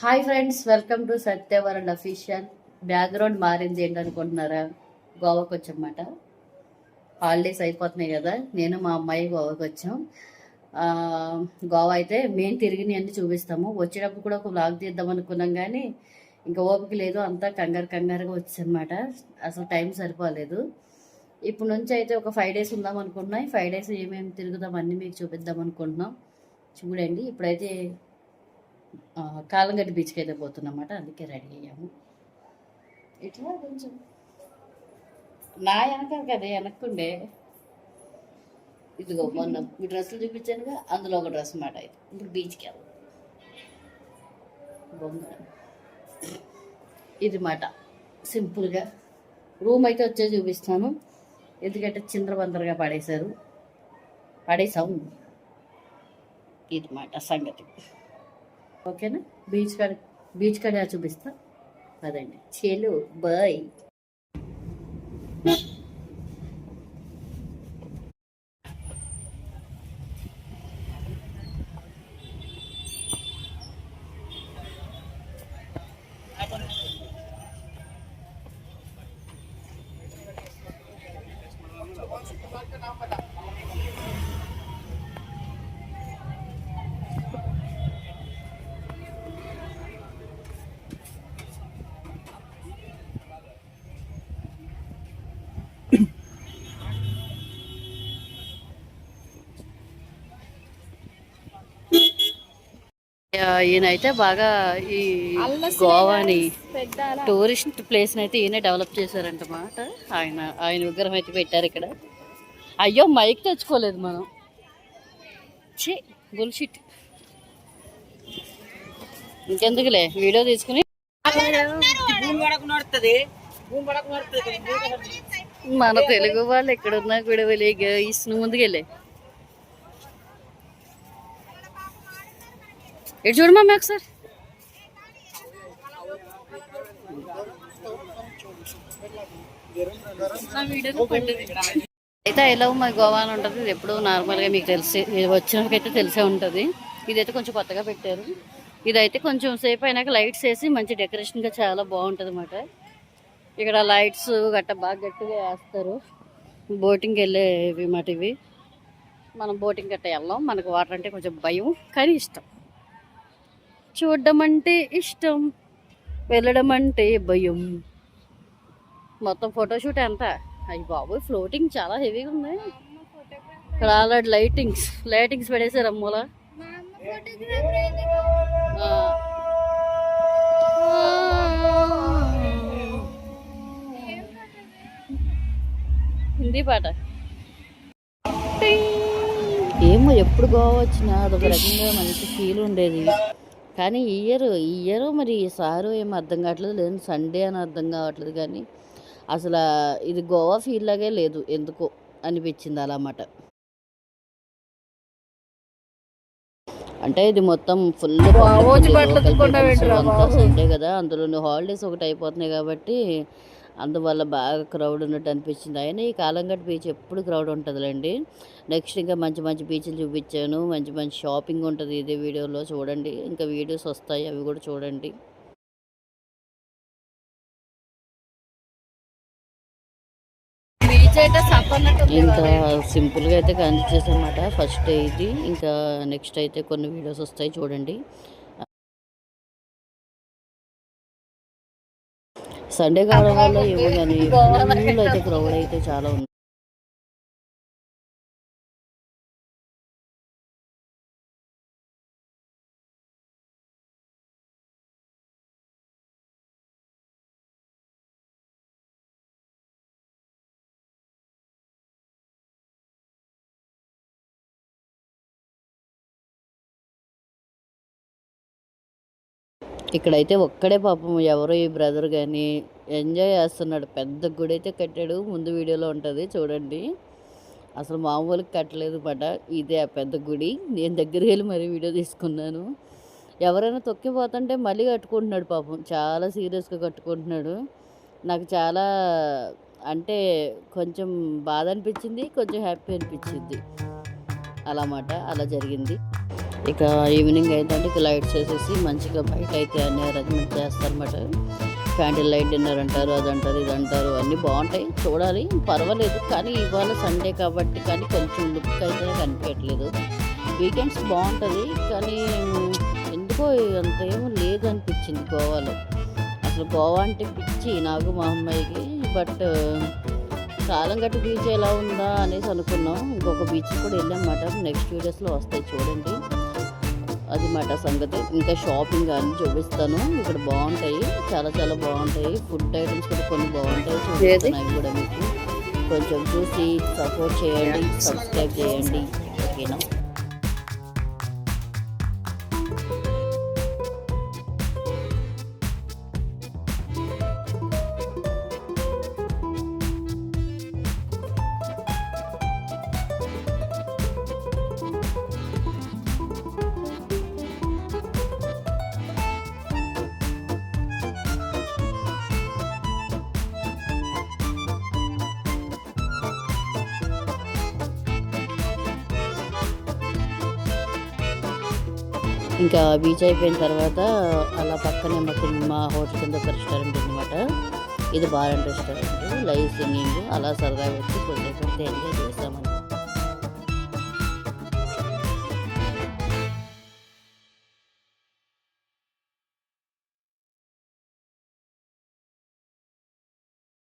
Hi friends, welcome to Satya World official. Background మారింది ఏంటనుకుంటున్నారా? గోవాకి వచ్చామన్నమాట. హాలిడేస్ అయిపోతున్నాయి కదా, నేను మా అమ్మాయి గోవాకి వచ్చాం. గోవా అయితే మేము తిరిగి అన్ని చూపిస్తాము. వచ్చేటప్పుడు కూడా ఒక వ్లాగ్ తీద్దాం అనుకున్నాం, కానీ ఇంకా ఓపిక లేదు, అంతా కంగారుగా వచ్చామన్నమాట. అసలు టైం సరిపోలేదు. ఇప్పుడు నుంచి అయితే ఒక 5 days ఉందాం అనుకుంటున్నాం. 5 days ఏమేమి తిరుగుదాం అన్నీ మీకు చూపిద్దాం అనుకుంటున్నాం. చూడండి, ఇప్పుడైతే కాలంగడ్డి బీచ్కి అయితే పోతున్నమాట. అందుకే రెడీ అయ్యాము. ఇట్లా కొంచెం నా వెనక కదా, వెనక్కుండే ఇదిగో మొన్న మీ డ్రెస్సులు చూపించానుగా, అందులో ఒక డ్రెస్ మాట. అయితే ఇప్పుడు బీచ్కి వెళ్దాం. బొమ్మ ఇది మాట, సింపుల్గా రూమ్ అయితే వచ్చే చూపిస్తాను. ఎందుకంటే చిందరబందరగా పడేసాము. ఇది మాట సంగతి. ఓకేనా? బీచ్ కాడ చూపిస్తా అదండి. చేలు బాయ్. ఈయనైతే బాగా ఈ గోవాని టూరిస్ట్ ప్లేస్ని అయితే ఈయన డెవలప్ చేశారంటమాట. ఆయన విగ్రహం అయితే పెట్టారు ఇక్కడ. అయ్యో, మైక్ తెచ్చుకోలేదు మనం. బుల్షిట్. ఇంకెందుకులే, వీడియో తీసుకుని మన తెలుగు వాళ్ళు ఎక్కడున్నా కూడా వెళ్ళి ఇస్తున్న ముందుకెళ్ళే. ఎటు చూడు మమ్మీ ఒకసారి. అయితే ఐ లవ్ మై గోవా అని ఉంటుంది. ఇది ఎప్పుడు నార్మల్గా మీకు తెలిసి వచ్చినకైతే తెలిసే ఉంటుంది. ఇదైతే కొంచెం కొత్తగా పెట్టారు. ఇదైతే కొంచెం సేపు అయినాక లైట్స్ వేసి మంచి డెకరేషన్గా చాలా బాగుంటుంది అన్నమాట. ఇక్కడ లైట్స్ బాగా గట్టిగా వేస్తారు. బోటింగ్కి వెళ్ళేవి మాట ఇవి. మనం బోటింగ్ గట్ట వెళ్ళాం. మనకు వాటర్ అంటే కొంచెం భయం, కానీ ఇష్టం. చూడడం అంటే ఇష్టం, వెళ్ళడం అంటే భయం. మొత్తం ఫోటోషూట్ ఎంత. అయ్యి బాబు, ఫ్లోటింగ్ చాలా హెవీగా ఉంది. ఇక్కడ ఆల్రెడీ లైటింగ్స్ పడేసారు అమ్మూల. హిందీ పాట. ఏమో, ఎప్పుడు గోవా వచ్చినా అదొక రకంగా మంచి ఫీల్ ఉండేది. కానీ ఈ ఇయర్ మరి సారు ఏం అర్థం కావట్లేదు, లేదు సండే అని అర్థం కావట్లేదు. కానీ అసలు ఇది గోవా ఫీల్ లాగే లేదు, ఎందుకో అనిపించింది అలా అన్నమాట. అంటే ఇది మొత్తం ఫుల్ సండే కదా, అందులో హాలిడేస్ ఒకటి అయిపోతున్నాయి కాబట్టి అందువల్ల బాగా క్రౌడ్ ఉన్నట్టు అనిపించింది. అయినా ఈ కాలంగట్ బీచ్ ఎప్పుడు క్రౌడ్ ఉంటుందిలేండి. నెక్స్ట్ ఇంకా మంచి మంచి బీచ్లు చూపించాను. మంచి మంచి షాపింగ్ ఉంటుంది ఇదే వీడియోలో, చూడండి. ఇంకా వీడియోస్ వస్తాయి, అవి కూడా చూడండి. ఇంకా సింపుల్గా అయితే కంప్లీట్ చేసామన్నమాట. ఫస్ట్ ఇది, ఇంకా నెక్స్ట్ అయితే కొన్ని వీడియోస్ వస్తాయి, చూడండి. సండే కావడం వల్ల ఏమో కానీ ఫుల్ అయితే క్రౌడ్ అయితే చాలా ఉంది. ఇక్కడైతే ఒక్కడే పాపం, ఎవరో ఈ బ్రదర్ కానీ ఎంజాయ్ చేస్తున్నాడు. పెద్ద గుడి అయితే కట్టాడు, ముందు వీడియోలో ఉంటుంది చూడండి. అసలు మామూలుగా కట్టలేదు మాట. ఇదే ఆ పెద్ద గుడి. నేను దగ్గరికి వెళ్ళి మరీ వీడియో తీసుకున్నాను. ఎవరైనా తొక్కిపోతుంటే మళ్ళీ కట్టుకుంటున్నాడు పాపం, చాలా సీరియస్గా కట్టుకుంటున్నాడు. నాకు చాలా అంటే కొంచెం బాధ అనిపించింది, కొంచెం హ్యాపీ అనిపించింది అలా మాట. అలా జరిగింది. ఇక ఈవినింగ్ అయిందంటే ఇక లైట్స్ వేసేసి మంచిగా బయట అయితే అన్ని అరేంజ్మెంట్ చేస్తారన్నమాట. క్యాండిల్ లైట్ డిన్నర్ అంటారు, అది అంటారు, ఇది అంటారు, అన్నీ బాగుంటాయి, చూడాలి, పర్వాలేదు. కానీ ఇవాళ సండే కాబట్టి కానీ కొంచెం లుక్ అయితే కనిపించట్లేదు. వీకెండ్స్ బాగుంటుంది కానీ ఎందుకో అంత ఏమో లేదు అనిపించింది గోవాలో. అసలు గోవా అంటే పిచ్చి నాకు మా అమ్మాయికి. బట్ కాలంగట్టు బీచ్ ఎలా ఉందా అనేసి అనుకున్నాం. ఇంకొక బీచ్ కూడా వెళ్ళామన్నమాట. నెక్స్ట్ వీడియోస్లో వస్తాయి చూడండి. అది మాట సంగతి. ఇంకా షాపింగ్ అన్నీ చూపిస్తాను. ఇక్కడ బాగుంటాయి, చాలా చాలా బాగుంటాయి. ఫుడ్ ఐటమ్స్ కూడా కొన్ని బాగుంటాయి, చూపిస్తాను అవి కూడా మీకు. కొంచెం చూసి సపోర్ట్ చేయండి, సబ్స్క్రైబ్ చేయండి, ఓకేనా. ఇంకా బీచ్ అయిపోయిన తర్వాత అలా పక్కనే మా హోటల్ కింద ఒక రెస్టారెంట్ అనమాట. ఇది bar and restaurant, live singing, అలా సరదాగా వచ్చి కొద్దిసేపు ఎంజాయ్ చేస్తామని.